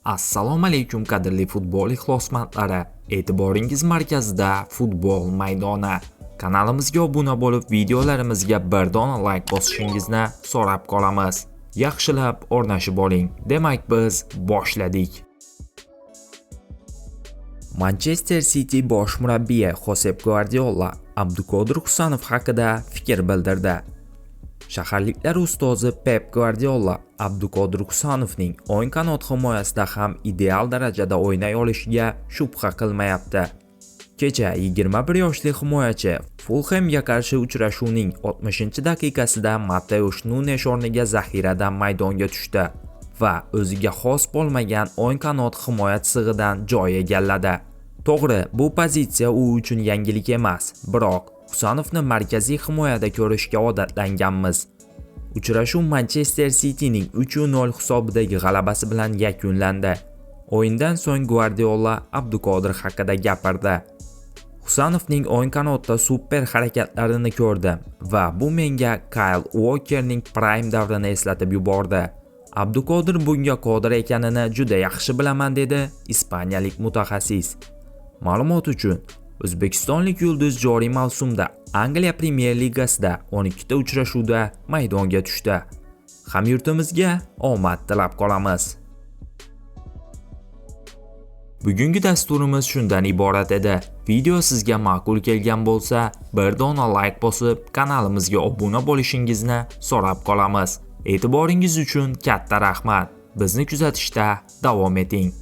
Assalomu alaykum qadrli futbol ixlosmandlari. E'tiboringiz markazida futbol maydoni. Kanalimizga obuna bo'lib, videolarimizga bir dona like bosishingizni so'rab qolamiz. Yaxshilab o'rnashib oling. Demak, biz boshladik. Manchester City bosh murabbiyi Josep Guardiola Abduqodir Husanov haqida fikr bildirdi. Shaharliklar ustozi Pep Guardiola Abduqodir Husanovning o'ng qanot himoyasida ham ideal darajada o'ynay olishiga shubha qilmayapti. Kecha 21 yoshli himoyachi Fulhamga qarshi uchrashuvning 60-daqiqasida Mateusz Nunes o'rniga zaxiradan maydonga tushdi va o'ziga xos bo'lmagan o'ng qanot himoya chizig'idan joy egalladi. To'g'ri, bu pozitsiya u uchun yangilik emas, biroq Husanovni markaziy himoyada ko'rishga odatlanganmiz. Uchrashuv Manchester City'ning 3-0 hisobidagi g'alabasi bilan yakunlandi. O'yindan so'ng Guardiola Abduqodir haqida gapirdi. Husanovning o'ng qanotda super harakatlarini ko'rdim va bu menga Kyle Walkerning prime davrini eslatib yubordi. Abduqodir bunga qodir ekanini juda yaxshi bilaman, dedi ispaniyalik mutaxassis. Ma'lumot uchun, O'zbekistonlik yulduz joriy mavsumda Angliya Premyer Ligasida 12 ta uchrashuvda maydonga tushdi. Hamyurtimizga omad tilab qolamiz. Bugungi dasturimiz shundan iborat edi. Video sizga ma'qul kelgan bo'lsa, bir dona like bosib, kanalimizga obuna bo'lishingizni so'rab qolamiz. E'tiboringiz uchun katta rahmat. Bizni kuzatishda davom eting.